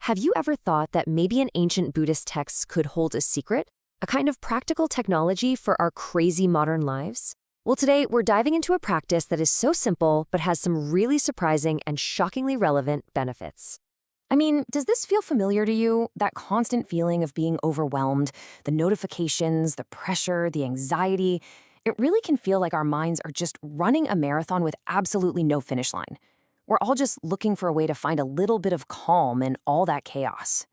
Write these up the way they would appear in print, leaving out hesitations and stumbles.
Have you ever thought that maybe an ancient Buddhist text could hold a secret? A kind of practical technology for our crazy modern lives? Well, today we're diving into a practice that is so simple but has some really surprising and shockingly relevant benefits. I mean, does this feel familiar to you? That constant feeling of being overwhelmed, the notifications, the pressure, the anxiety. It really can feel like our minds are just running a marathon with absolutely no finish line. We're all just looking for a way to find a little bit of calm in all that chaos.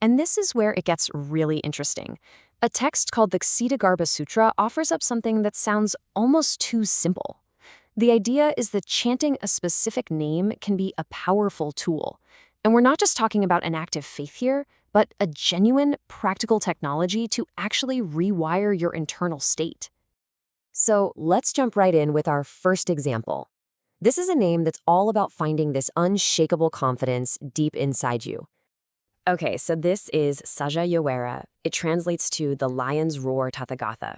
And this is where it gets really interesting. A text called the Kṣitigarbha Sutra offers up something that sounds almost too simple. The idea is that chanting a specific name can be a powerful tool. And we're not just talking about an act of faith here, but a genuine, practical technology to actually rewire your internal state. So let's jump right in with our first example. This is a name that's all about finding this unshakable confidence deep inside you. Okay, so this is Sajja Yawera. It translates to the lion's roar Tathāgata.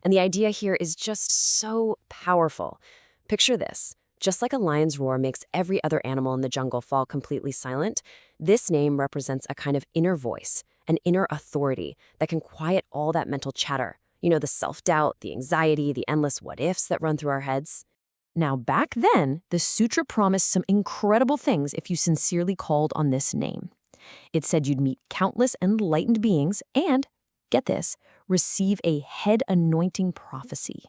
And the idea here is just so powerful. Picture this. Just like a lion's roar makes every other animal in the jungle fall completely silent, this name represents a kind of inner voice, an inner authority that can quiet all that mental chatter. You know, the self-doubt, the anxiety, the endless what-ifs that run through our heads. Now, back then, the sutra promised some incredible things if you sincerely called on this name. It said you'd meet countless enlightened beings and, get this, receive a head anointing prophecy.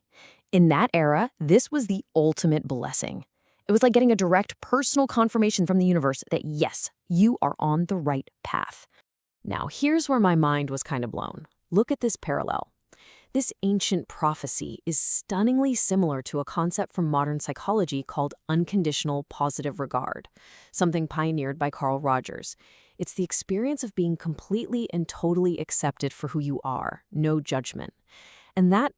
In that era, this was the ultimate blessing. It was like getting a direct personal confirmation from the universe that yes, you are on the right path. Now, here's where my mind was kind of blown. Look at this parallel. This ancient prophecy is stunningly similar to a concept from modern psychology called unconditional positive regard, something pioneered by Carl Rogers. It's the experience of being completely and totally accepted for who you are, no judgment. And that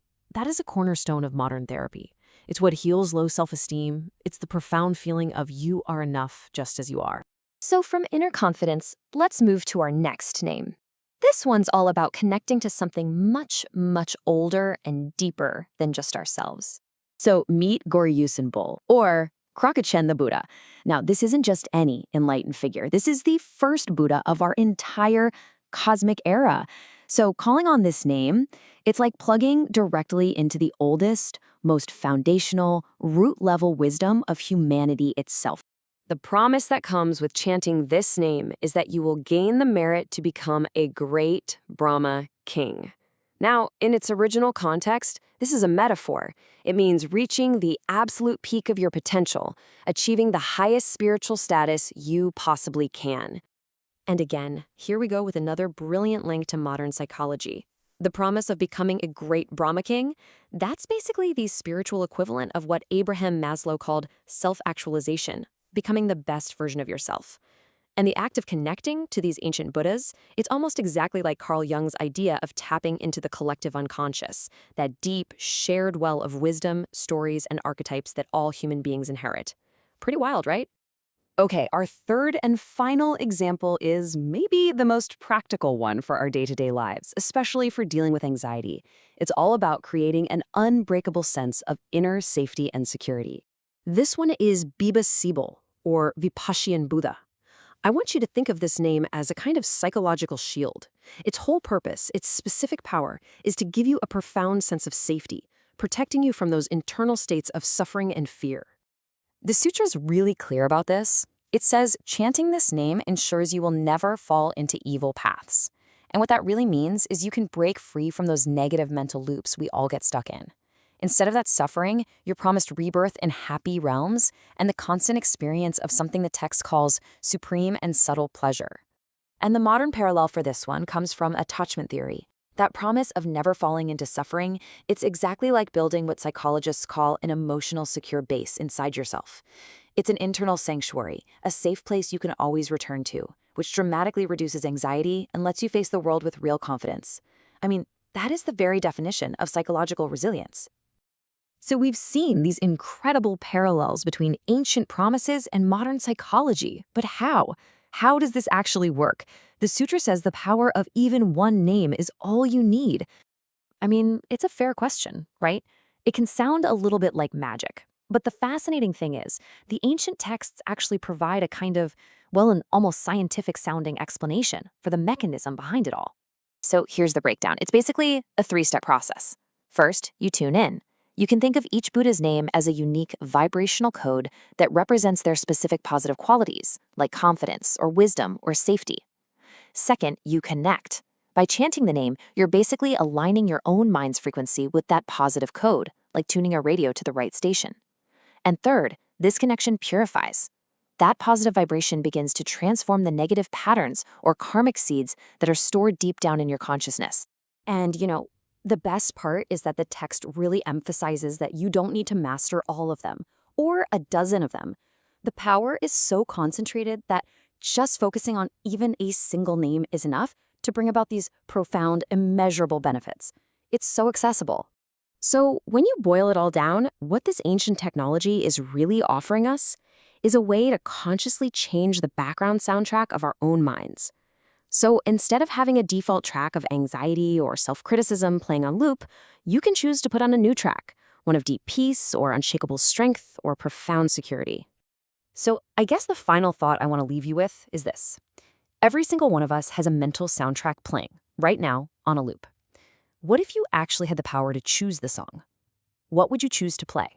is a cornerstone of modern therapy. It's what heals low self-esteem. It's the profound feeling of you are enough just as you are. So from inner confidence, let's move to our next name. This one's all about connecting to something much, much older and deeper than just ourselves. So meet Goryeo Bull, or Krakucchanda Buddha. Now, this isn't just any enlightened figure. This is the first Buddha of our entire cosmic era. So calling on this name, it's like plugging directly into the oldest, most foundational, root-level wisdom of humanity itself. The promise that comes with chanting this name is that you will gain the merit to become a great Brahma king. Now, in its original context, this is a metaphor. It means reaching the absolute peak of your potential, achieving the highest spiritual status you possibly can. And again, here we go with another brilliant link to modern psychology. The promise of becoming a great Brahma king, that's basically the spiritual equivalent of what Abraham Maslow called self-actualization, becoming the best version of yourself. And the act of connecting to these ancient Buddhas, it's almost exactly like Carl Jung's idea of tapping into the collective unconscious, that deep, shared well of wisdom, stories, and archetypes that all human beings inherit. Pretty wild, right? Okay, our third and final example is maybe the most practical one for our day-to-day lives, especially for dealing with anxiety. It's all about creating an unbreakable sense of inner safety and security. This one is Vipassī Buddha, or Vipassī Buddha. I want you to think of this name as a kind of psychological shield. Its whole purpose, its specific power, is to give you a profound sense of safety, protecting you from those internal states of suffering and fear. The sutra is really clear about this. It says chanting this name ensures you will never fall into evil paths. And what that really means is you can break free from those negative mental loops we all get stuck in. Instead of that suffering, you're promised rebirth in happy realms and the constant experience of something the text calls supreme and subtle pleasure. And the modern parallel for this one comes from attachment theory. That promise of never falling into suffering, it's exactly like building what psychologists call an emotional secure base inside yourself. It's an internal sanctuary, a safe place you can always return to, which dramatically reduces anxiety and lets you face the world with real confidence. I mean, that is the very definition of psychological resilience. So we've seen these incredible parallels between ancient promises and modern psychology. But how? How does this actually work? The sutra says the power of even one name is all you need. I mean, it's a fair question, right? It can sound a little bit like magic. But the fascinating thing is, the ancient texts actually provide a kind of, well, an almost scientific-sounding explanation for the mechanism behind it all. So here's the breakdown. It's basically a three-step process. First, you tune in. You can think of each Buddha's name as a unique vibrational code that represents their specific positive qualities, like confidence or wisdom or safety. Second, you connect. By chanting the name, you're basically aligning your own mind's frequency with that positive code, like tuning a radio to the right station. And third, this connection purifies. That positive vibration begins to transform the negative patterns or karmic seeds that are stored deep down in your consciousness. And, the best part is that the text really emphasizes that you don't need to master all of them, or a dozen of them. The power is so concentrated that just focusing on even a single name is enough to bring about these profound, immeasurable benefits. It's so accessible. So when you boil it all down, what this ancient technology is really offering us is a way to consciously change the background soundtrack of our own minds. So instead of having a default track of anxiety or self-criticism playing on loop, you can choose to put on a new track, one of deep peace or unshakable strength or profound security. So I guess the final thought I want to leave you with is this. Every single one of us has a mental soundtrack playing, right now, on a loop. What if you actually had the power to choose the song? What would you choose to play?